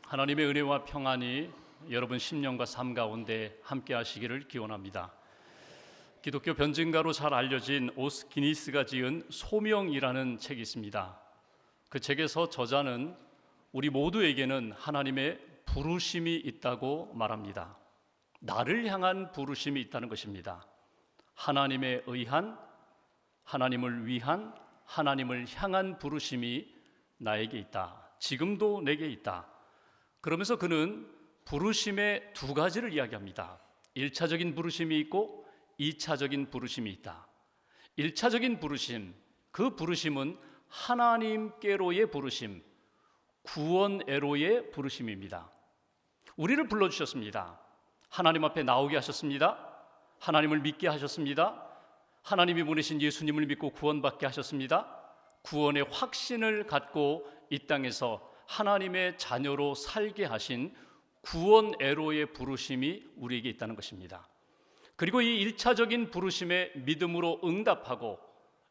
하나님의 은혜와 평안이 여러분 심령과 삶 가운데 함께 하시기를 기원합니다. 기독교 변증가로 잘 알려진 오스 기니스가 지은 소명이라는 책이 있습니다. 그 책에서 저자는 우리 모두에게는 하나님의 부르심이 있다고 말합니다. 나를 향한 부르심이 있다는 것입니다. 하나님에 의한, 하나님을 위한, 하나님을 향한 부르심이 나에게 있다. 지금도 내게 있다. 그러면서 그는 부르심의 두 가지를 이야기합니다. 1차적인 부르심이 있고 2차적인 부르심이 있다. 1차적인 부르심, 그 부르심은 하나님께로의 부르심, 구원애로의 부르심입니다. 우리를 불러주셨습니다. 하나님 앞에 나오게 하셨습니다. 하나님을 믿게 하셨습니다. 하나님이 보내신 예수님을 믿고 구원받게 하셨습니다. 구원의 확신을 갖고 이 땅에서 하나님의 자녀로 살게 하신 구원애로의 부르심이 우리에게 있다는 것입니다. 그리고 이 1차적인 부르심에 믿음으로 응답하고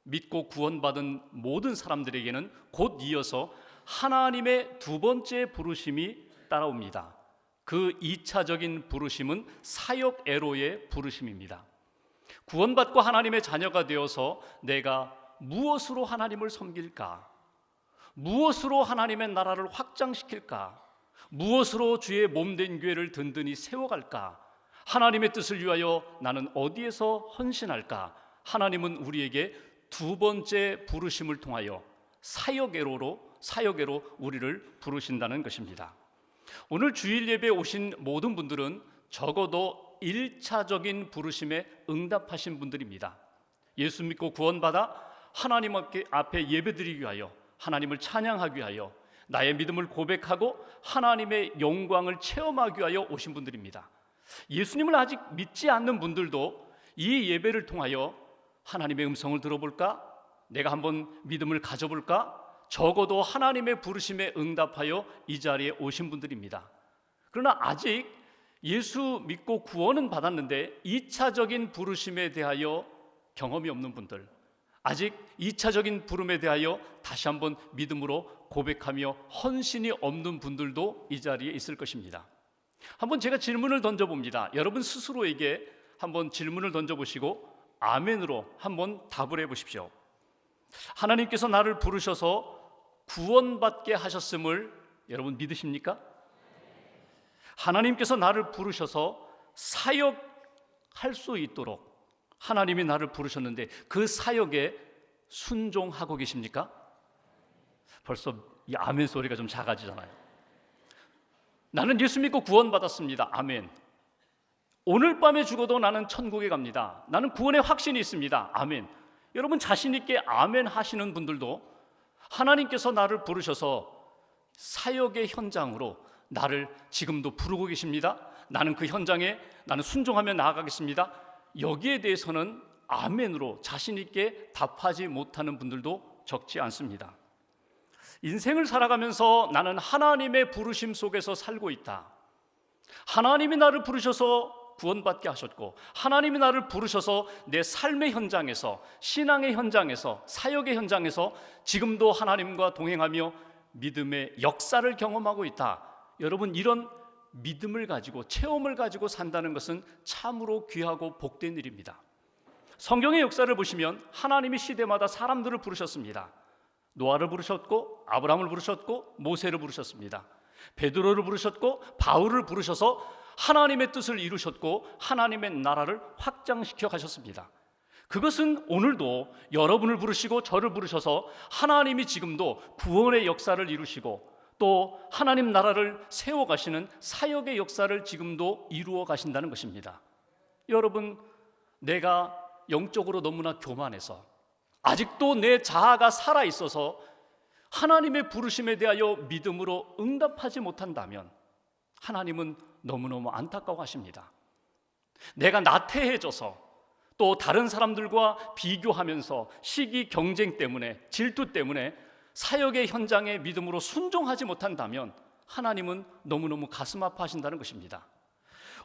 믿고 구원받은 모든 사람들에게는 곧 이어서 하나님의 두 번째 부르심이 따라옵니다. 그 2차적인 부르심은 사역애로의 부르심입니다. 구원받고 하나님의 자녀가 되어서 내가 무엇으로 하나님을 섬길까? 무엇으로 하나님의 나라를 확장시킬까? 무엇으로 주의 몸된 교회를 든든히 세워갈까? 하나님의 뜻을 위하여 나는 어디에서 헌신할까? 하나님은 우리에게 두 번째 부르심을 통하여 사역애로 우리를 부르신다는 것입니다. 오늘 주일 예배에 오신 모든 분들은 적어도 1차적인 부르심에 응답하신 분들입니다. 예수 믿고 구원받아 하나님 앞에 예배드리기 위하여, 하나님을 찬양하기 위하여, 나의 믿음을 고백하고 하나님의 영광을 체험하기 위하여 오신 분들입니다. 예수님을 아직 믿지 않는 분들도 이 예배를 통하여 하나님의 음성을 들어볼까? 내가 한번 믿음을 가져볼까? 적어도 하나님의 부르심에 응답하여 이 자리에 오신 분들입니다. 그러나 아직 예수 믿고 구원은 받았는데 2차적인 부르심에 대하여 경험이 없는 분들, 아직 2차적인 부름에 대하여 다시 한번 믿음으로 고백하며 헌신이 없는 분들도 이 자리에 있을 것입니다. 한번 제가 질문을 던져봅니다. 여러분 스스로에게 한번 질문을 던져보시고 아멘으로 한번 답을 해보십시오. 하나님께서 나를 부르셔서 구원받게 하셨음을 여러분 믿으십니까? 하나님께서 나를 부르셔서 사역할 수 있도록 하나님이 나를 부르셨는데 그 사역에 순종하고 계십니까? 벌써 이 아멘 소리가 좀 작아지잖아요. 나는 예수 믿고 구원받았습니다. 아멘. 오늘 밤에 죽어도 나는 천국에 갑니다. 나는 구원의 확신이 있습니다. 아멘. 여러분 자신 있게 아멘 하시는 분들도 하나님께서 나를 부르셔서 사역의 현장으로 나를 지금도 부르고 계십니다. 나는 그 현장에 나는 순종하며 나아가겠습니다. 여기에 대해서는 아멘으로 자신 있게 답하지 못하는 분들도 적지 않습니다. 인생을 살아가면서 나는 하나님의 부르심 속에서 살고 있다. 하나님이 나를 부르셔서 구원받게 하셨고 하나님이 나를 부르셔서 내 삶의 현장에서, 신앙의 현장에서, 사역의 현장에서 지금도 하나님과 동행하며 믿음의 역사를 경험하고 있다. 여러분 이런 믿음을 가지고 체험을 가지고 산다는 것은 참으로 귀하고 복된 일입니다. 성경의 역사를 보시면 하나님이 시대마다 사람들을 부르셨습니다. 노아를 부르셨고 아브라함을 부르셨고 모세를 부르셨습니다. 베드로를 부르셨고 바울을 부르셔서 하나님의 뜻을 이루셨고 하나님의 나라를 확장시켜 가셨습니다. 그것은 오늘도 여러분을 부르시고 저를 부르셔서 하나님이 지금도 구원의 역사를 이루시고 또 하나님 나라를 세워가시는 사역의 역사를 지금도 이루어 가신다는 것입니다. 여러분, 내가 영적으로 너무나 교만해서 아직도 내 자아가 살아있어서 하나님의 부르심에 대하여 믿음으로 응답하지 못한다면 하나님은 너무너무 안타까워하십니다. 내가 나태해져서 또 다른 사람들과 비교하면서 시기 경쟁 때문에, 질투 때문에 사역의 현장에 믿음으로 순종하지 못한다면 하나님은 너무너무 가슴 아파하신다는 것입니다.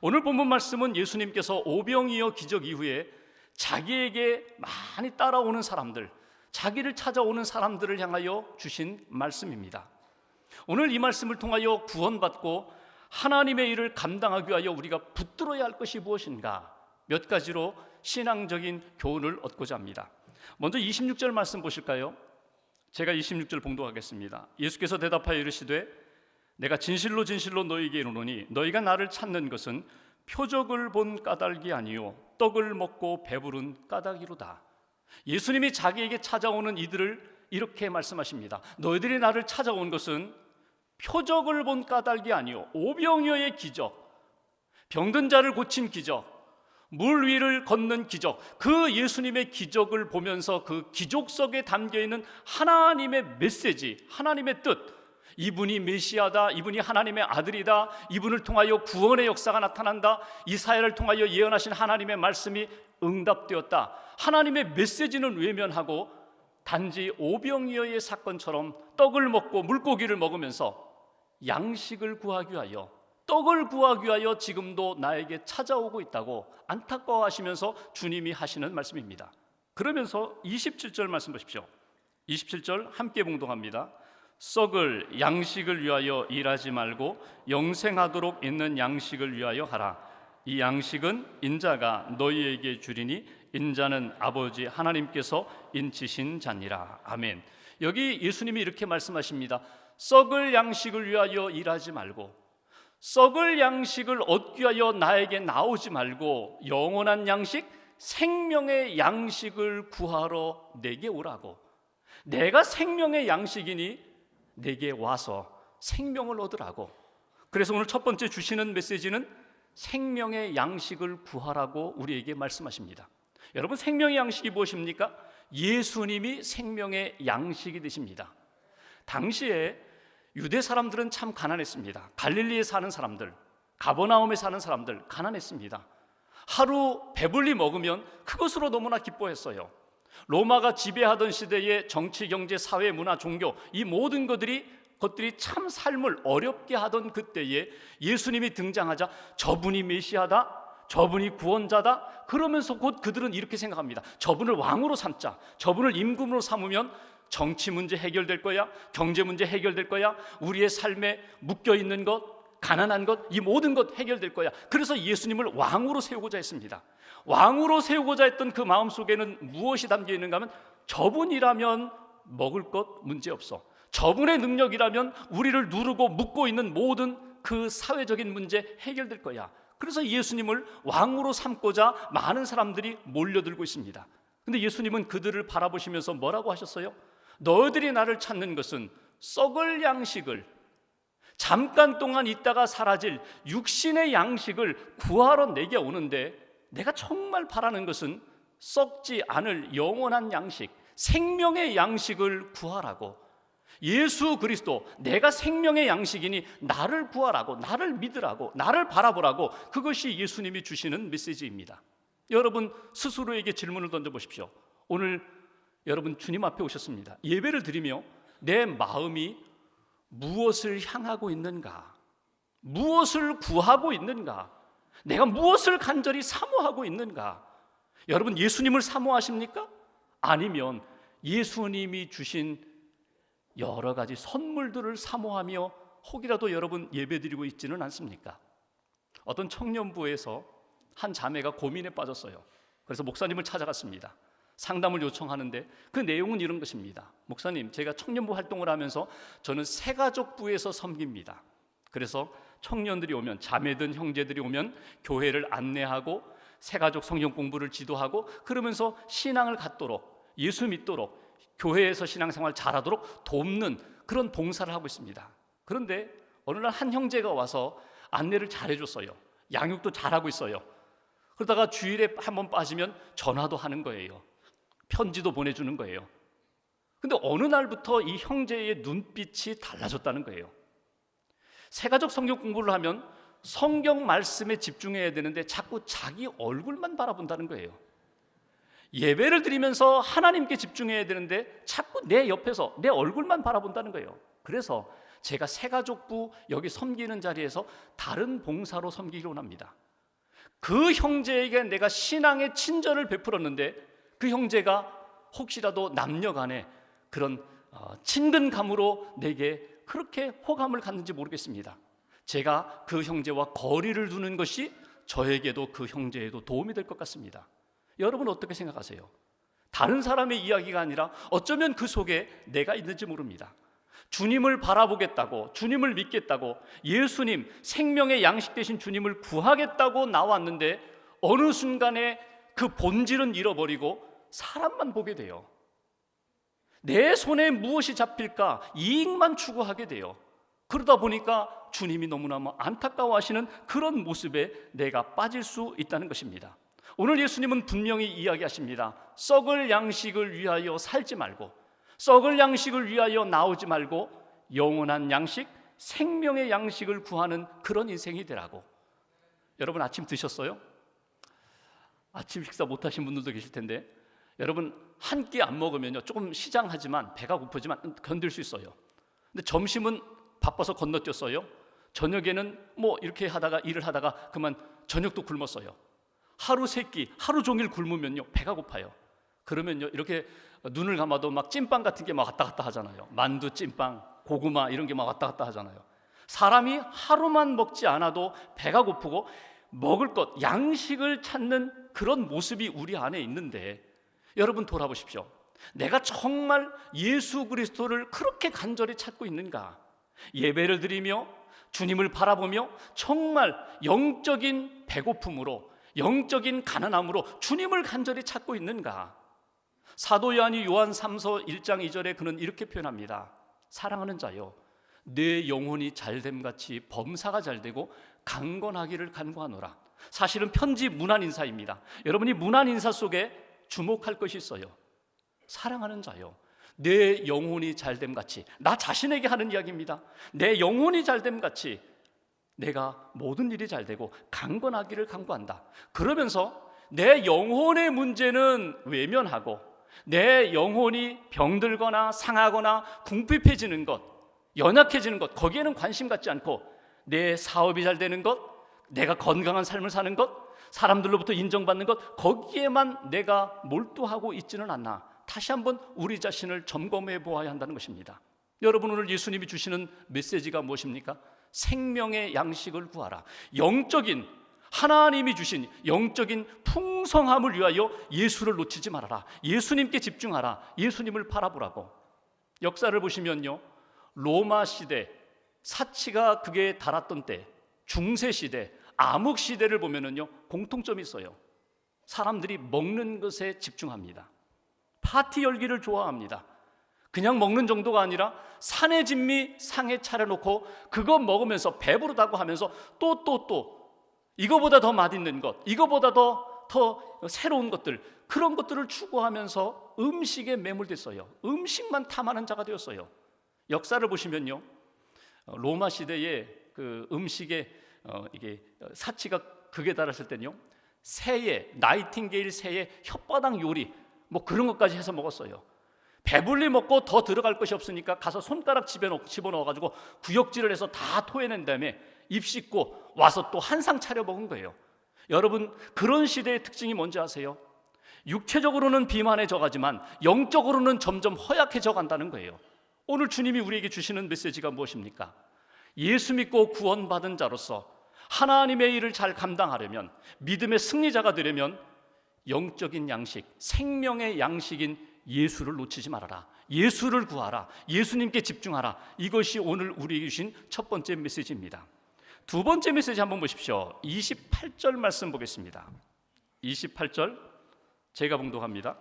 오늘 본문 말씀은 예수님께서 오병이어 기적 이후에 자기에게 많이 따라오는 사람들, 자기를 찾아오는 사람들을 향하여 주신 말씀입니다. 오늘 이 말씀을 통하여 구원받고 하나님의 일을 감당하기 위하여 우리가 붙들어야 할 것이 무엇인가, 몇 가지로 신앙적인 교훈을 얻고자 합니다. 먼저 26절 말씀 보실까요? 제가 26절 봉독하겠습니다. 예수께서 대답하여 이르시되 내가 진실로 진실로 너희에게 이르노니 너희가 나를 찾는 것은 표적을 본 까닭이 아니요 떡을 먹고 배부른 까닭이로다. 예수님이 자기에게 찾아오는 이들을 이렇게 말씀하십니다. 너희들이 나를 찾아온 것은 표적을 본 까닭이 아니요 오병이어의 기적, 병든 자를 고친 기적, 물 위를 걷는 기적, 그 예수님의 기적을 보면서 그 기적 속에 담겨있는 하나님의 메시지, 하나님의 뜻, 이분이 메시아다, 이분이 하나님의 아들이다, 이분을 통하여 구원의 역사가 나타난다, 이사야를 통하여 예언하신 하나님의 말씀이 응답되었다, 하나님의 메시지는 외면하고 단지 오병이어의 사건처럼 떡을 먹고 물고기를 먹으면서 양식을 구하기 위하여, 떡을 구하기 위하여 지금도 나에게 찾아오고 있다고 안타까워하시면서 주님이 하시는 말씀입니다. 그러면서 27절 말씀 보십시오. 27절 함께 봉독합니다. 썩을 양식을 위하여 일하지 말고 영생하도록 있는 양식을 위하여 하라. 이 양식은 인자가 너희에게 주리니 인자는 아버지 하나님께서 인치신 자니라. 아멘. 여기 예수님이 이렇게 말씀하십니다. 썩을 양식을 위하여 일하지 말고, 썩을 양식을 얻기 위하여 나에게 나오지 말고 영원한 양식, 생명의 양식을 구하러 내게 오라고. 내가 생명의 양식이니 내게 와서 생명을 얻으라고. 그래서 오늘 첫 번째 주시는 메시지는 생명의 양식을 구하라고 우리에게 말씀하십니다. 여러분, 생명의 양식이 무엇입니까? 예수님이 생명의 양식이 되십니다. 당시에 유대 사람들은 참 가난했습니다. 갈릴리에 사는 사람들, 가버나움에 사는 사람들 가난했습니다. 하루 배불리 먹으면 그것으로 너무나 기뻐했어요. 로마가 지배하던 시대의 정치, 경제, 사회, 문화, 종교, 이 모든 것들이 참 삶을 어렵게 하던 그때에 예수님이 등장하자 저분이 메시아다, 저분이 구원자다, 그러면서 곧 그들은 이렇게 생각합니다. 저분을 왕으로 삼자, 저분을 임금으로 삼으면 정치 문제 해결될 거야, 경제 문제 해결될 거야, 우리의 삶에 묶여있는 것, 가난한 것, 이 모든 것 해결될 거야. 그래서 예수님을 왕으로 세우고자 했습니다. 왕으로 세우고자 했던 그 마음속에는 무엇이 담겨 있는가 하면, 저분이라면 먹을 것 문제없어, 저분의 능력이라면 우리를 누르고 묶고 있는 모든 그 사회적인 문제 해결될 거야. 그래서 예수님을 왕으로 삼고자 많은 사람들이 몰려들고 있습니다. 근데 예수님은 그들을 바라보시면서 뭐라고 하셨어요? 너희들이 나를 찾는 것은 썩을 양식을, 잠깐 동안 있다가 사라질 육신의 양식을 구하러 내게 오는데, 내가 정말 바라는 것은 썩지 않을 영원한 양식, 생명의 양식을 구하라고. 예수 그리스도, 내가 생명의 양식이니 나를 구하라고, 나를 믿으라고, 나를 바라보라고. 그것이 예수님이 주시는 메시지입니다. 여러분 스스로에게 질문을 던져보십시오. 오늘 여러분 주님 앞에 오셨습니다. 예배를 드리며 내 마음이 무엇을 향하고 있는가? 무엇을 구하고 있는가? 내가 무엇을 간절히 사모하고 있는가? 여러분 예수님을 사모하십니까? 아니면 예수님이 주신 여러 가지 선물들을 사모하며 혹이라도 여러분 예배드리고 있지는 않습니까? 어떤 청년부에서 한 자매가 고민에 빠졌어요. 그래서 목사님을 찾아갔습니다. 상담을 요청하는데 그 내용은 이런 것입니다. 목사님, 제가 청년부 활동을 하면서 저는 새가족부에서 섬깁니다. 그래서 청년들이 오면, 자매든 형제들이 오면 교회를 안내하고 새가족 성경 공부를 지도하고, 그러면서 신앙을 갖도록, 예수 믿도록, 교회에서 신앙생활 잘하도록 돕는 그런 봉사를 하고 있습니다. 그런데 어느 날 한 형제가 와서 안내를 잘해줬어요. 양육도 잘하고 있어요. 그러다가 주일에 한번 빠지면 전화도 하는 거예요. 편지도 보내주는 거예요. 근데 어느 날부터 이 형제의 눈빛이 달라졌다는 거예요. 새가족 성경 공부를 하면 성경 말씀에 집중해야 되는데 자꾸 자기 얼굴만 바라본다는 거예요. 예배를 드리면서 하나님께 집중해야 되는데 자꾸 내 옆에서 내 얼굴만 바라본다는 거예요. 그래서 제가 새가족부 여기 섬기는 자리에서 다른 봉사로 섬기기로 합니다. 그 형제에게 내가 신앙의 친절을 베풀었는데 그 형제가 혹시라도 남녀간에 그런 친근감으로 내게 그렇게 호감을 갖는지 모르겠습니다. 제가 그 형제와 거리를 두는 것이 저에게도 그 형제에도 도움이 될 것 같습니다. 여러분 어떻게 생각하세요? 다른 사람의 이야기가 아니라 어쩌면 그 속에 내가 있는지 모릅니다. 주님을 바라보겠다고, 주님을 믿겠다고, 예수님, 생명의 양식 되신 주님을 구하겠다고 나왔는데 어느 순간에 그 본질은 잃어버리고 사람만 보게 돼요. 내 손에 무엇이 잡힐까? 이익만 추구하게 돼요. 그러다 보니까 주님이 너무나 안타까워하시는 그런 모습에 내가 빠질 수 있다는 것입니다. 오늘 예수님은 분명히 이야기하십니다. 썩을 양식을 위하여 살지 말고, 썩을 양식을 위하여 나오지 말고 영원한 양식, 생명의 양식을 구하는 그런 인생이 되라고. 여러분 아침 드셨어요? 아침 식사 못하신 분들도 계실 텐데, 여러분 한 끼 안 먹으면요 조금 시장하지만 배가 고프지만 견딜 수 있어요. 근데 점심은 바빠서 건너뛰었어요. 저녁에는 뭐 이렇게 하다가 일을 하다가 그만 저녁도 굶었어요. 하루 세 끼, 하루 종일 굶으면요 배가 고파요. 그러면요 이렇게 눈을 감아도 막 찐빵 같은 게 막 왔다 갔다 하잖아요. 만두, 찐빵, 고구마 이런 게 막 왔다 갔다 하잖아요. 사람이 하루만 먹지 않아도 배가 고프고 먹을 것, 양식을 찾는 그런 모습이 우리 안에 있는데, 여러분 돌아보십시오. 내가 정말 예수 그리스도를 그렇게 간절히 찾고 있는가? 예배를 드리며 주님을 바라보며 정말 영적인 배고픔으로, 영적인 가난함으로 주님을 간절히 찾고 있는가? 사도 요한이 요한 3서 1장 2절에 그는 이렇게 표현합니다. 사랑하는 자여, 내 영혼이 잘됨같이 범사가 잘되고 강건하기를 간구하노라. 사실은 편지 문안 인사입니다. 여러분이 문안 인사 속에 주목할 것이 있어요. 사랑하는 자여, 내 영혼이 잘됨같이, 나 자신에게 하는 이야기입니다. 내 영혼이 잘됨같이 내가 모든 일이 잘되고 강건하기를 간구한다. 그러면서 내 영혼의 문제는 외면하고, 내 영혼이 병들거나 상하거나 궁핍해지는 것, 연약해지는 것, 거기에는 관심 갖지 않고 내 사업이 잘 되는 것, 내가 건강한 삶을 사는 것, 사람들로부터 인정받는 것, 거기에만 내가 몰두하고 있지는 않나. 다시 한번 우리 자신을 점검해 보아야 한다는 것입니다. 여러분 오늘 예수님이 주시는 메시지가 무엇입니까? 생명의 양식을 구하라. 영적인, 하나님이 주신 영적인 풍성함을 위하여 예수를 놓치지 말아라. 예수님께 집중하라. 예수님을 바라보라고. 역사를 보시면요, 로마 시대, 사치가 극에 달았던 때, 중세 시대, 암흑 시대를 보면은요 공통점이 있어요. 사람들이 먹는 것에 집중합니다. 파티 열기를 좋아합니다. 그냥 먹는 정도가 아니라 산의 진미 상에 차려놓고 그거 먹으면서 배부르다고 하면서 또 이거보다 더 맛있는 것, 이거보다 더 새로운 것들, 그런 것들을 추구하면서 음식에 매몰됐어요. 음식만 탐하는 자가 되었어요. 역사를 보시면요, 로마 시대에 그 음식에 이게 사치가 극에 달했을 때는요, 새의, 나이팅게일 새의 혓바닥 요리 뭐 그런 것까지 해서 먹었어요. 배불리 먹고 더 들어갈 것이 없으니까 가서 손가락 집어넣어가지고 구역질을 해서 다 토해낸 다음에 입 씻고 와서 또 한 상 차려 먹은 거예요. 여러분 그런 시대의 특징이 뭔지 아세요? 육체적으로는 비만해져 가지만 영적으로는 점점 허약해져 간다는 거예요. 오늘 주님이 우리에게 주시는 메시지가 무엇입니까? 예수 믿고 구원받은 자로서 하나님의 일을 잘 감당하려면, 믿음의 승리자가 되려면 영적인 양식, 생명의 양식인 예수를 놓치지 말아라. 예수를 구하라. 예수님께 집중하라. 이것이 오늘 우리에게 주신 첫 번째 메시지입니다. 두 번째 메시지 한번 보십시오. 28절 말씀 보겠습니다. 28절 제가 봉독합니다.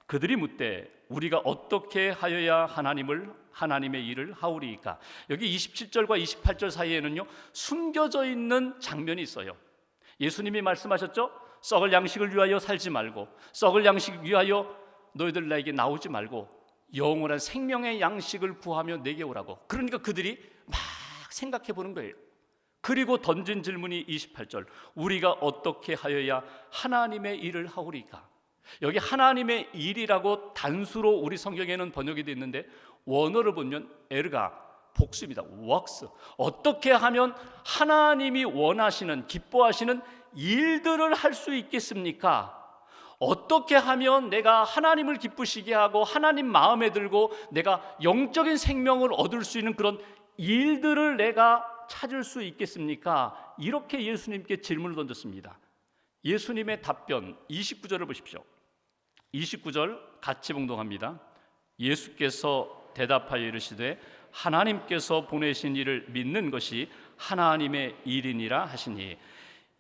그들이 묻되 우리가 어떻게 하여야 하나님의 일을 하오리이까? 여기 27절과 28절 사이에는요 숨겨져 있는 장면이 있어요. 예수님이 말씀하셨죠? 썩을 양식을 위하여 살지 말고, 썩을 양식 위하여 너희들 나에게 나오지 말고 영원한 생명의 양식을 구하며 내게 오라고. 그러니까 그들이 막 생각해 보는 거예요. 그리고 던진 질문이 28절, 우리가 어떻게 하여야 하나님의 일을 하오리까? 여기 하나님의 일이라고 단수로 우리 성경에는 번역이 되어 있는데 원어를 보면 에르가 복수입니다. works. 어떻게 하면 하나님이 원하시는, 기뻐하시는 일들을 할 수 있겠습니까? 어떻게 하면 내가 하나님을 기쁘시게 하고 하나님 마음에 들고 내가 영적인 생명을 얻을 수 있는 그런 일들을 내가 찾을 수 있겠습니까? 이렇게 예수님께 질문을 던졌습니다. 예수님의 답변 29절을 보십시오. 29절 같이 봉독합니다. 예수께서 대답하여 이르시되 하나님께서 보내신 이를 믿는 것이 하나님의 일이니라 하시니,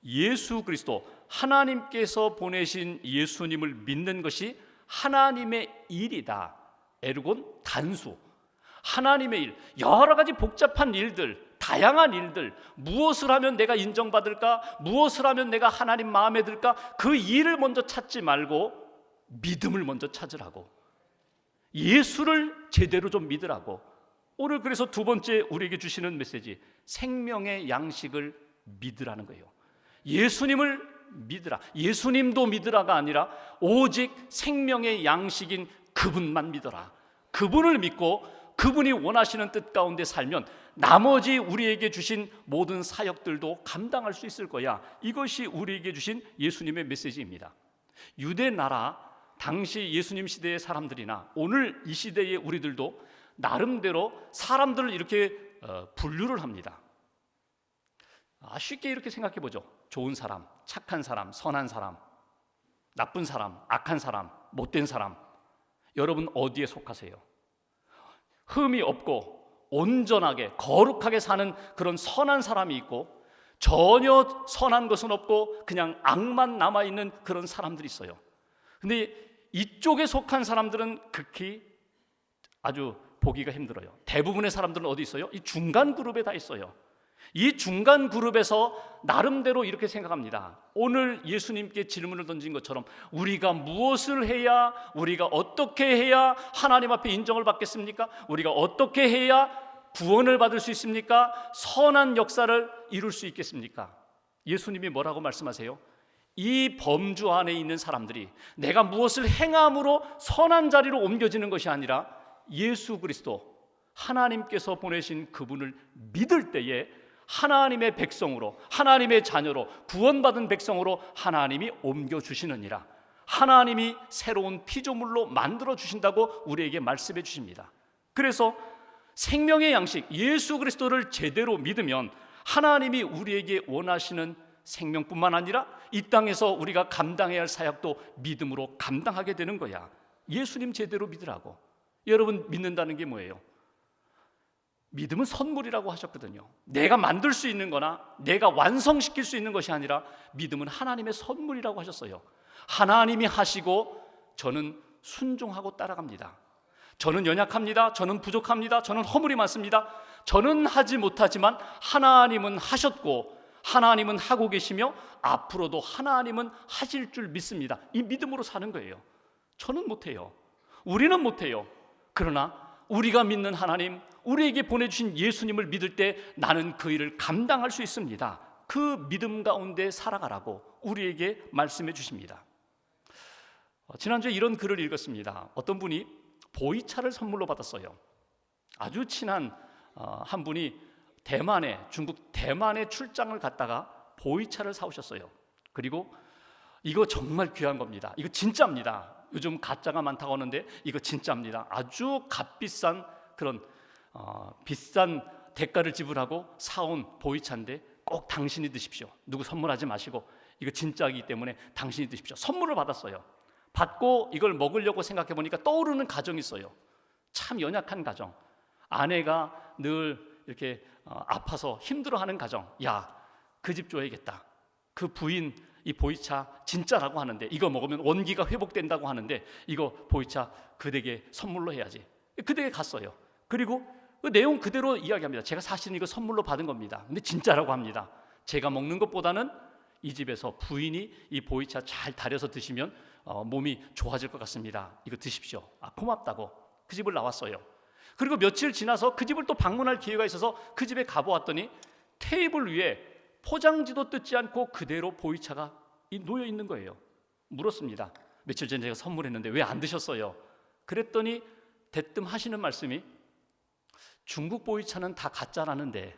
예수 그리스도, 하나님께서 보내신 예수님을 믿는 것이 하나님의 일이다. 에르곤 단수, 하나님의 일, 여러 가지 복잡한 일들, 다양한 일들, 무엇을 하면 내가 인정받을까, 무엇을 하면 내가 하나님 마음에 들까, 그 일을 먼저 찾지 말고 믿음을 먼저 찾으라고, 예수를 제대로 좀 믿으라고. 오늘 그래서 두 번째 우리에게 주시는 메시지, 생명의 양식을 믿으라는 거예요. 예수님을 믿으라. 예수님도 믿으라가 아니라 오직 생명의 양식인 그분만 믿어라. 그분을 믿고 그분이 원하시는 뜻 가운데 살면 나머지 우리에게 주신 모든 사역들도 감당할 수 있을 거야. 이것이 우리에게 주신 예수님의 메시지입니다. 유대 나라 당시 예수님 시대의 사람들이나 오늘 이 시대의 우리들도 나름대로 사람들을 이렇게 분류를 합니다. 쉽게 이렇게 생각해 보죠. 좋은 사람, 착한 사람, 선한 사람, 나쁜 사람, 악한 사람, 못된 사람. 여러분 어디에 속하세요? 흠이 없고 온전하게 거룩하게 사는 그런 선한 사람이 있고, 전혀 선한 것은 없고 그냥 악만 남아있는 그런 사람들이 있어요. 근데 이쪽에 속한 사람들은 극히 아주 보기가 힘들어요. 대부분의 사람들은 어디 있어요? 이 중간 그룹에 다 있어요. 이 중간 그룹에서 나름대로 이렇게 생각합니다. 오늘 예수님께 질문을 던진 것처럼 우리가 무엇을 해야, 우리가 어떻게 해야 하나님 앞에 인정을 받겠습니까? 우리가 어떻게 해야 구원을 받을 수 있습니까? 선한 역사를 이룰 수 있겠습니까? 예수님이 뭐라고 말씀하세요? 이 범주 안에 있는 사람들이 내가 무엇을 행함으로 선한 자리로 옮겨지는 것이 아니라 예수 그리스도, 하나님께서 보내신 그분을 믿을 때에 하나님의 백성으로, 하나님의 자녀로, 구원받은 백성으로 하나님이 옮겨주시느니라. 하나님이 새로운 피조물로 만들어주신다고 우리에게 말씀해 주십니다. 그래서 생명의 양식 예수 그리스도를 제대로 믿으면 하나님이 우리에게 원하시는 생명뿐만 아니라 이 땅에서 우리가 감당해야 할 사역도 믿음으로 감당하게 되는 거야. 예수님 제대로 믿으라고. 여러분, 믿는다는 게 뭐예요? 믿음은 선물이라고 하셨거든요. 내가 만들 수 있는 거나 내가 완성시킬 수 있는 것이 아니라 믿음은 하나님의 선물이라고 하셨어요. 하나님이 하시고 저는 순종하고 따라갑니다. 저는 연약합니다. 저는 부족합니다. 저는 허물이 많습니다. 저는 하지 못하지만 하나님은 하셨고 하나님은 하고 계시며 앞으로도 하나님은 하실 줄 믿습니다. 이 믿음으로 사는 거예요. 저는 못해요. 우리는 못해요. 그러나 우리가 믿는 하나님, 우리에게 보내주신 예수님을 믿을 때 나는 그 일을 감당할 수 있습니다. 그 믿음 가운데 살아가라고 우리에게 말씀해 주십니다. 지난주에 이런 글을 읽었습니다. 어떤 분이 보이차를 선물로 받았어요. 아주 친한 한 분이 중국 대만에 출장을 갔다가 보이차를 사오셨어요. 그리고 이거 정말 귀한 겁니다. 이거 진짜입니다. 요즘 가짜가 많다고 하는데 이거 진짜입니다. 아주 값비싼 그런 비싼 대가를 지불하고 사온 보이차인데 꼭 당신이 드십시오. 누구 선물하지 마시고 이거 진짜이기 때문에 당신이 드십시오. 선물을 받았어요. 받고 이걸 먹으려고 생각해 보니까 떠오르는 가정이 있어요. 참 연약한 가정. 아내가 늘 이렇게 아파서 힘들어하는 가정. 야, 그 집 줘야겠다. 그 부인 이 보이차 진짜라고 하는데 이거 먹으면 원기가 회복된다고 하는데 이거 보이차 그대에게 선물로 해야지. 그대에게 갔어요. 그리고 그 내용 그대로 이야기합니다. 제가 사실은 이거 선물로 받은 겁니다. 근데 진짜라고 합니다. 제가 먹는 것보다는 이 집에서 부인이 이 보이차 잘 달여서 드시면 몸이 좋아질 것 같습니다. 이거 드십시오. 고맙다고 그 집을 나왔어요. 그리고 며칠 지나서 그 집을 또 방문할 기회가 있어서 그 집에 가보았더니 테이블 위에 포장지도 뜯지 않고 그대로 보이차가 놓여 있는 거예요. 물었습니다. 며칠 전에 제가 선물했는데 왜 안 드셨어요? 그랬더니 대뜸 하시는 말씀이 중국 보이차는 다 가짜라는데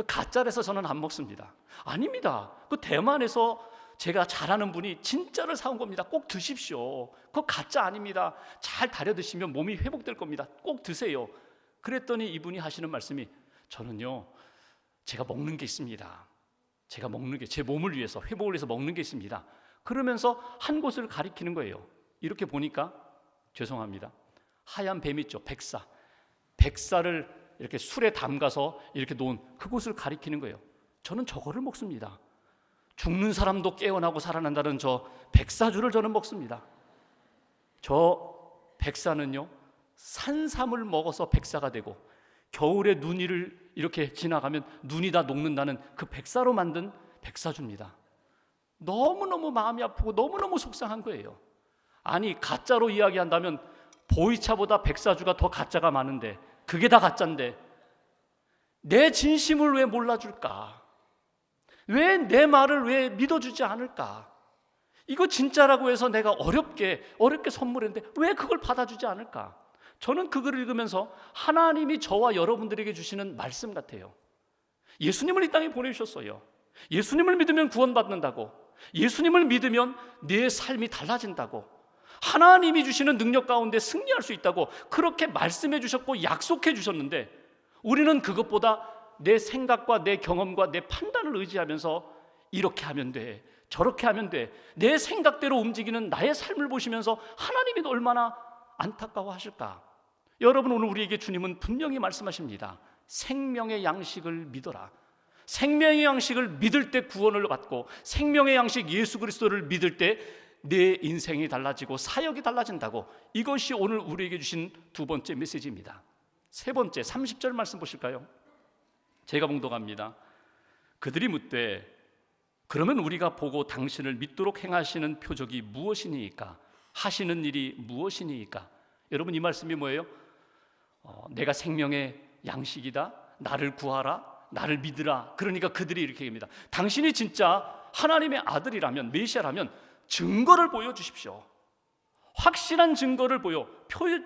가짜라서 저는 안 먹습니다. 아닙니다. 그 대만에서 제가 잘 아는 분이 진짜를 사온 겁니다. 꼭 드십시오. 그거 가짜 아닙니다. 잘 달여 드시면 몸이 회복될 겁니다. 꼭 드세요. 그랬더니 이분이 하시는 말씀이 저는요 제가 먹는 게 있습니다. 제가 먹는 게 제 몸을 위해서 회복을 위해서 먹는 게 있습니다. 그러면서 한 곳을 가리키는 거예요. 이렇게 보니까 죄송합니다. 하얀 뱀 있죠. 백사. 백사를 이렇게 술에 담가서 이렇게 놓은 그곳을 가리키는 거예요. 저는 저거를 먹습니다. 죽는 사람도 깨어나고 살아난다는 저 백사주를 저는 먹습니다. 저 백사는요 산삼을 먹어서 백사가 되고 겨울에 눈이를 이렇게 지나가면 눈이 다 녹는다는 그 백사로 만든 백사주입니다. 너무너무 마음이 아프고 너무너무 속상한 거예요. 아니 가짜로 이야기한다면 보이차보다 백사주가 더 가짜가 많은데 그게 다 가짜인데 내 진심을 왜 몰라줄까? 왜 내 말을 왜 믿어주지 않을까? 이거 진짜라고 해서 내가 어렵게 선물했는데 왜 그걸 받아주지 않을까? 저는 그걸 읽으면서 하나님이 저와 여러분들에게 주시는 말씀 같아요. 예수님을 이 땅에 보내주셨어요. 예수님을 믿으면 구원받는다고, 예수님을 믿으면 내 삶이 달라진다고, 하나님이 주시는 능력 가운데 승리할 수 있다고 그렇게 말씀해 주셨고 약속해 주셨는데 우리는 그것보다 내 생각과 내 경험과 내 판단을 의지하면서 이렇게 하면 돼, 저렇게 하면 돼, 내 생각대로 움직이는 나의 삶을 보시면서 하나님이 얼마나 안타까워하실까? 여러분, 오늘 우리에게 주님은 분명히 말씀하십니다. 생명의 양식을 믿어라. 생명의 양식을 믿을 때 구원을 받고 생명의 양식 예수 그리스도를 믿을 때 내 인생이 달라지고 사역이 달라진다고. 이것이 오늘 우리에게 주신 두 번째 메시지입니다. 세 번째 30절 말씀 보실까요? 제가 봉독합니다. 그들이 묻되 그러면 우리가 보고 당신을 믿도록 행하시는 표적이 무엇이니까? 하시는 일이 무엇이니까? 여러분, 이 말씀이 뭐예요? 내가 생명의 양식이다, 나를 구하라, 나를 믿으라. 그러니까 그들이 이렇게 얘기합니다. 당신이 진짜 하나님의 아들이라면, 메시아라면 증거를 보여주십시오. 확실한 증거를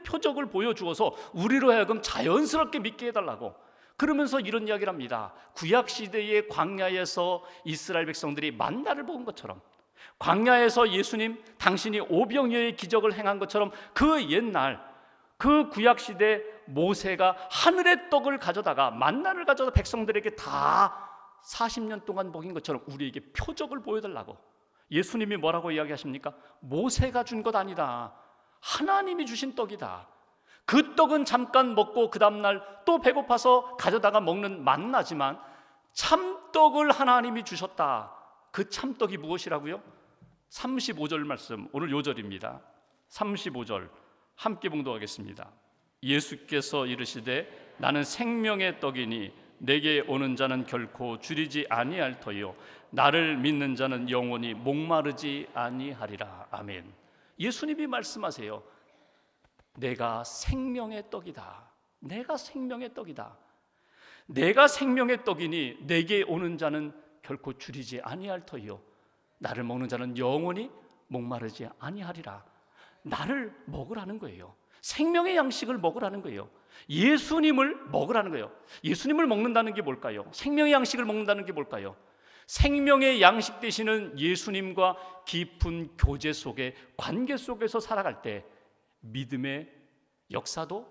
표적을 보여주어서 우리로 하여금 자연스럽게 믿게 해달라고. 그러면서 이런 이야기를 합니다. 구약시대의 광야에서 이스라엘 백성들이 만나를 먹은 것처럼, 광야에서 예수님 당신이 오병이어의 기적을 행한 것처럼 그 옛날 그 구약시대 모세가 하늘의 떡을 가져다가 만나를 가져다 백성들에게 다 40년 동안 먹인 것처럼 우리에게 표적을 보여달라고. 예수님이 뭐라고 이야기하십니까? 모세가 준 것 아니다, 하나님이 주신 떡이다. 그 떡은 잠깐 먹고 그 다음날 또 배고파서 가져다가 먹는 만나지만 참떡을 하나님이 주셨다. 그 참떡이 무엇이라고요? 35절 말씀, 오늘 요절입니다. 35절 함께 봉독하겠습니다. 예수께서 이르시되 나는 생명의 떡이니 내게 오는 자는 결코 줄이지 아니할 터요 나를 믿는 자는 영원히 목마르지 아니하리라. 아멘. 예수님이 말씀하세요. 내가 생명의 떡이다. 내가 생명의 떡이다. 내가 생명의 떡이니 내게 오는 자는 결코 줄이지 아니할 터요 나를 먹는 자는 영원히 목마르지 아니하리라. 나를 먹으라는 거예요. 생명의 양식을 먹으라는 거예요. 예수님을 먹으라는 거예요. 예수님을 먹는다는 게 뭘까요? 생명의 양식을 먹는다는 게 뭘까요? 생명의 양식 되시는 예수님과 깊은 교제 속에, 관계 속에서 살아갈 때 믿음의 역사도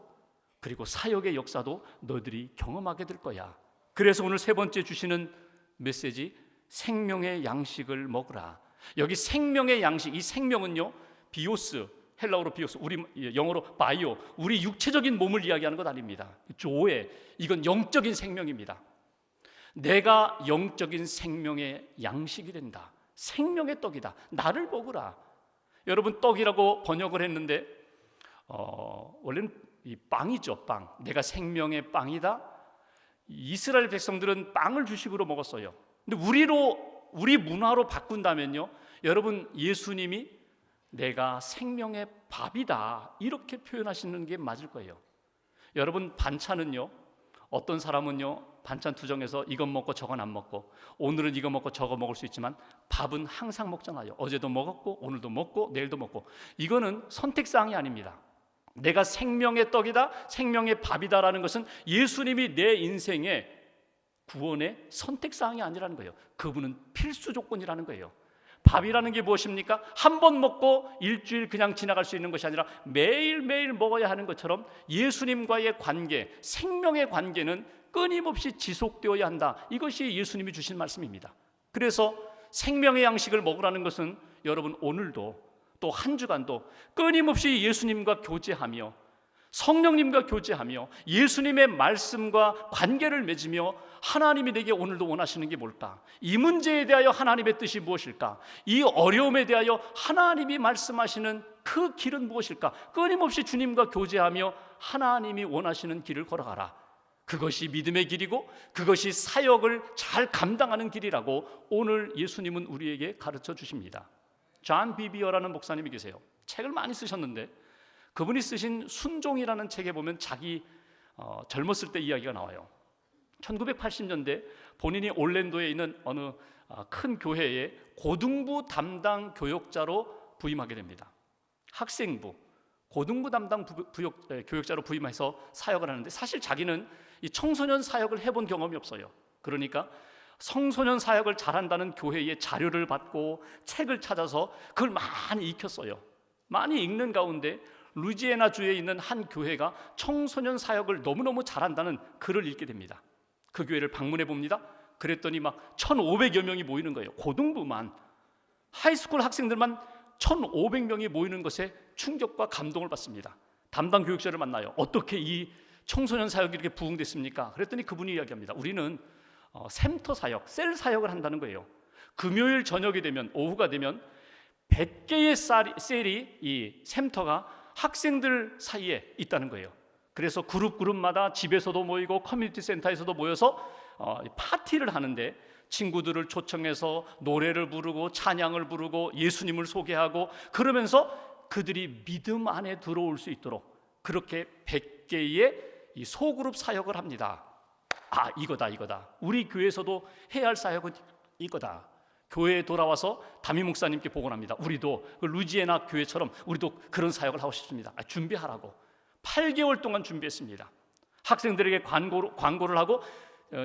그리고 사역의 역사도 너희들이 경험하게 될 거야. 그래서 오늘 세 번째 주시는 메시지, 생명의 양식을 먹으라. 여기 생명의 양식, 이 생명은요 비오스, 헬라어로 비오스, 우리 영어로 바이오, 우리 육체적인 몸을 이야기하는 것 아닙니다. 조에, 이건 영적인 생명입니다. 내가 영적인 생명의 양식이 된다. 생명의 떡이다. 나를 먹으라. 여러분, 떡이라고 번역을 했는데 원래는 이 빵이죠. 빵. 내가 생명의 빵이다. 이스라엘 백성들은 빵을 주식으로 먹었어요. 근데 우리 문화로 바꾼다면요, 여러분, 예수님이 내가 생명의 밥이다 이렇게 표현하시는 게 맞을 거예요. 여러분, 반찬은요, 어떤 사람은요 반찬 투정해서 이건 먹고 저건 안 먹고, 오늘은 이거 먹고 저거 먹을 수 있지만 밥은 항상 먹잖아요. 어제도 먹었고 오늘도 먹고 내일도 먹고. 이거는 선택사항이 아닙니다. 내가 생명의 떡이다, 생명의 밥이다라는 것은 예수님이 내 인생의 구원의 선택사항이 아니라는 거예요. 그분은 필수 조건이라는 거예요. 밥이라는 게 무엇입니까? 한 번 먹고 일주일 그냥 지나갈 수 있는 것이 아니라 매일매일 먹어야 하는 것처럼 예수님과의 관계, 생명의 관계는 끊임없이 지속되어야 한다. 이것이 예수님이 주신 말씀입니다. 그래서 생명의 양식을 먹으라는 것은 여러분 오늘도 또 한 주간도 끊임없이 예수님과 교제하며 성령님과 교제하며 예수님의 말씀과 관계를 맺으며 하나님이 내게 오늘도 원하시는 게 뭘까? 이 문제에 대하여 하나님의 뜻이 무엇일까? 이 어려움에 대하여 하나님이 말씀하시는 그 길은 무엇일까? 끊임없이 주님과 교제하며 하나님이 원하시는 길을 걸어가라. 그것이 믿음의 길이고 그것이 사역을 잘 감당하는 길이라고 오늘 예수님은 우리에게 가르쳐 주십니다. 존 비비어라는 목사님이 계세요. 책을 많이 쓰셨는데 그분이 쓰신 순종이라는 책에 보면 자기 젊었을 때 이야기가 나와요. 1980년대 본인이 올랜도에 있는 어느 큰 교회에 고등부 담당 교역자로 부임하게 됩니다. 학생부, 고등부 담당 교역자로 부임해서 사역을 하는데 사실 자기는 이 청소년 사역을 해본 경험이 없어요. 그러니까 청소년 사역을 잘한다는 교회의 자료를 받고 책을 찾아서 그걸 많이 익혔어요. 많이 읽는 가운데 루이지애나 주에 있는 한 교회가 청소년 사역을 너무너무 잘한다는 글을 읽게 됩니다. 그 교회를 방문해 봅니다. 그랬더니 막 1,500여 명이 모이는 거예요. 고등부만, 하이스쿨 학생들만 1,500명이 모이는 것에 충격과 감동을 받습니다. 담당 교육자를 만나요. 어떻게 이 청소년 사역이 이렇게 부흥됐습니까? 그랬더니 그분이 이야기합니다. 우리는 샘터 사역, 셀 사역을 한다는 거예요. 금요일 저녁이 되면, 오후가 되면 100개의 셀이 이 샘터가 학생들 사이에 있다는 거예요. 그래서 그룹마다 집에서도 모이고 커뮤니티 센터에서도 모여서 파티를 하는데 친구들을 초청해서 노래를 부르고 찬양을 부르고 예수님을 소개하고 그러면서 그들이 믿음 안에 들어올 수 있도록 그렇게 100개의 이 소그룹 사역을 합니다. 아, 이거다. 우리 교회에서도 해야 할 사역은 이거다. 교회에 돌아와서 담임 목사님께 보고합니다. 우리도 그 루이지애나 교회처럼 우리도 그런 사역을 하고 싶습니다. 준비하라고 8개월 동안 준비했습니다. 학생들에게 광고를 하고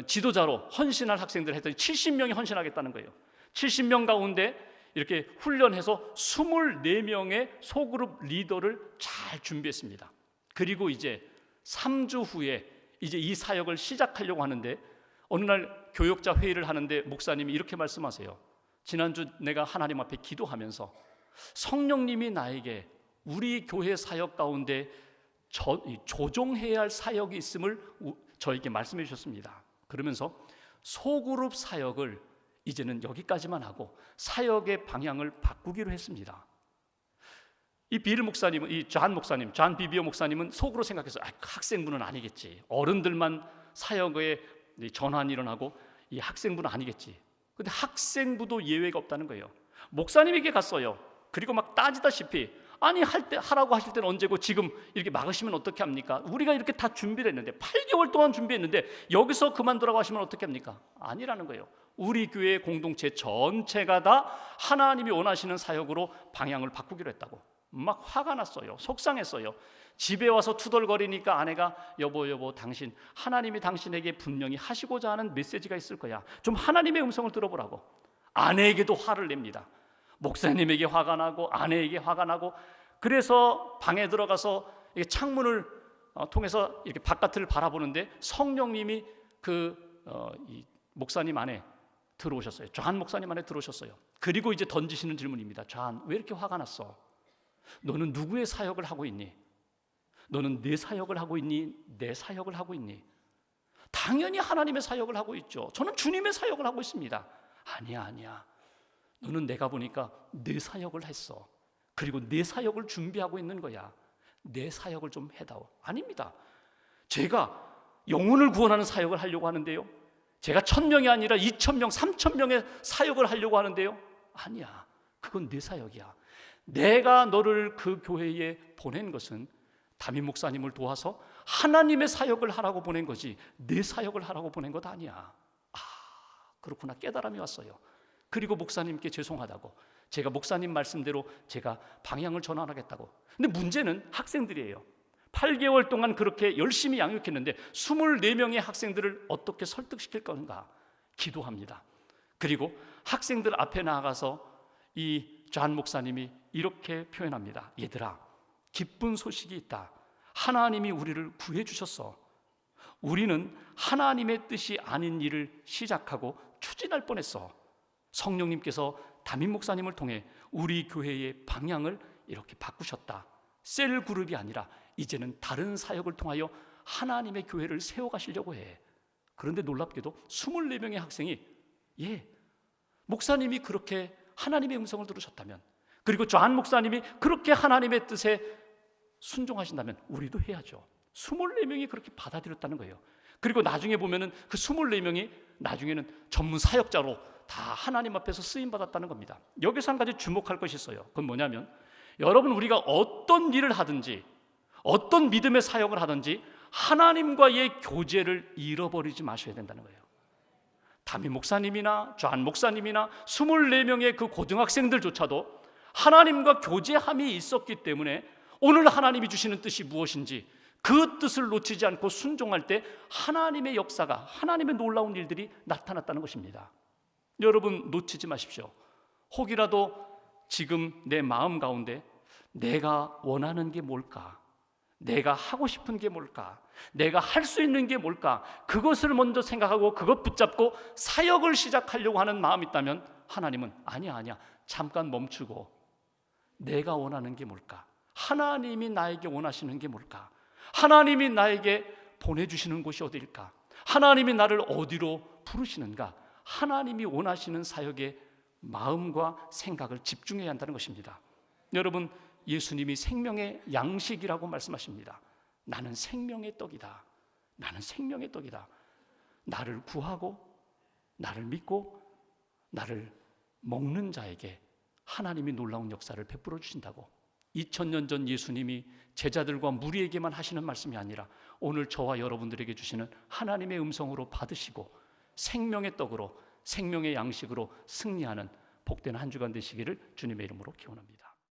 지도자로 헌신할 학생들 했더니 70명이 헌신하겠다는 거예요. 70명 가운데 이렇게 훈련해서 24명의 소그룹 리더를 잘 준비했습니다. 그리고 이제 3주 후에 이제 이 사역을 시작하려고 하는데 어느 날 교역자 회의를 하는데 목사님이 이렇게 말씀하세요. 지난주 내가 하나님 앞에 기도하면서 성령님이 나에게 우리 교회 사역 가운데 조정해야 할 사역이 있음을 저에게 말씀해 주셨습니다. 그러면서 소그룹 사역을 이제는 여기까지만 하고 사역의 방향을 바꾸기로 했습니다. 이 빌 목사님은, 이 존 비비어 목사님은 속으로 생각해서 학생부는 아니겠지. 어른들만 사역의 전환이 일어나고 이 학생부는 아니겠지. 근데 학생부도 예외가 없다는 거예요. 목사님에게 갔어요. 그리고 막 따지다시피 아니 하라고 하실 때는 언제고 지금 이렇게 막으시면 어떻게 합니까? 우리가 이렇게 다 준비를 했는데 8개월 동안 준비했는데 여기서 그만두라고 하시면 어떻게 합니까? 아니라는 거예요. 우리 교회 공동체 전체가 다 하나님이 원하시는 사역으로 방향을 바꾸기로 했다고. 막 화가 났어요. 속상했어요. 집에 와서 투덜거리니까 아내가 여보 당신 하나님이 당신에게 분명히 하시고자 하는 메시지가 있을 거야. 좀 하나님의 음성을 들어보라고. 아내에게도 화를 냅니다. 목사님에게 화가 나고 아내에게 화가 나고 그래서 방에 들어가서 창문을 통해서 이렇게 바깥을 바라보는데 성령님이 이 목사님 안에 들어오셨어요. 존 목사님 안에 들어오셨어요. 그리고 이제 던지시는 질문입니다. 존, 왜 이렇게 화가 났어? 너는 누구의 사역을 하고 있니? 너는 내 사역을 하고 있니? 내 사역을 하고 있니? 당연히 하나님의 사역을 하고 있죠. 저는 주님의 사역을 하고 있습니다. 아니야. 너는 내가 보니까 내 사역을 했어. 그리고 내 사역을 준비하고 있는 거야. 내 사역을 좀 해다오. 아닙니다. 제가 영혼을 구원하는 사역을 하려고 하는데요. 제가 1,000명이 아니라 2,000명, 3,000명의 사역을 하려고 하는데요. 아니야. 그건 내 사역이야. 내가 너를 그 교회에 보낸 것은 담임 목사님을 도와서 하나님의 사역을 하라고 보낸 거지 내 사역을 하라고 보낸 것 아니야. 그렇구나. 깨달음이 왔어요. 그리고 목사님께 죄송하다고 제가 목사님 말씀대로 제가 방향을 전환하겠다고. 근데 문제는 학생들이에요. 8개월 동안 그렇게 열심히 양육했는데 24명의 학생들을 어떻게 설득시킬 건가 기도합니다. 그리고 학생들 앞에 나가서 이 존 목사님이 이렇게 표현합니다. 얘들아, 기쁜 소식이 있다. 하나님이 우리를 구해 주셨어. 우리는 하나님의 뜻이 아닌 일을 시작하고 추진할 뻔했어. 성령님께서 담임 목사님을 통해 우리 교회의 방향을 이렇게 바꾸셨다. 셀 그룹이 아니라 이제는 다른 사역을 통하여 하나님의 교회를 세워가시려고 해. 그런데 놀랍게도 24명의 학생이 목사님이 그렇게 하나님의 음성을 들으셨다면, 그리고 존 목사님이 그렇게 하나님의 뜻에 순종하신다면 우리도 해야죠. 24명이 그렇게 받아들였다는 거예요. 그리고 나중에 보면은 그 24명이 나중에는 전문 사역자로 다 하나님 앞에서 쓰임 받았다는 겁니다. 여기서 한 가지 주목할 것이 있어요. 그건 뭐냐면, 여러분, 우리가 어떤 일을 하든지 어떤 믿음의 사역을 하든지 하나님과의 교제를 잃어버리지 마셔야 된다는 거예요. 담임 목사님이나 존 목사님이나 24명의 그 고등학생들조차도 하나님과 교제함이 있었기 때문에 오늘 하나님이 주시는 뜻이 무엇인지 그 뜻을 놓치지 않고 순종할 때 하나님의 역사가, 하나님의 놀라운 일들이 나타났다는 것입니다. 여러분, 놓치지 마십시오. 혹이라도 지금 내 마음 가운데 내가 원하는 게 뭘까? 내가 하고 싶은 게 뭘까? 내가 할 수 있는 게 뭘까? 그것을 먼저 생각하고 그것 붙잡고 사역을 시작하려고 하는 마음이 있다면 하나님은 아니야, 잠깐 멈추고 내가 원하는 게 뭘까? 하나님이 나에게 원하시는 게 뭘까? 하나님이 나에게 보내주시는 곳이 어디일까? 하나님이 나를 어디로 부르시는가? 하나님이 원하시는 사역의 마음과 생각을 집중해야 한다는 것입니다. 여러분, 예수님이 생명의 양식이라고 말씀하십니다. 나는 생명의 떡이다. 나는 생명의 떡이다. 나를 구하고 나를 믿고 나를 먹는 자에게 하나님이 놀라운 역사를 베풀어 주신다고. 2000년 전 예수님이 제자들과 무리에게만 하시는 말씀이 아니라 오늘 저와 여러분들에게 주시는 하나님의 음성으로 받으시고 생명의 떡으로, 생명의 양식으로 승리하는 복된 한 주간 되시기를 주님의 이름으로 기원합니다.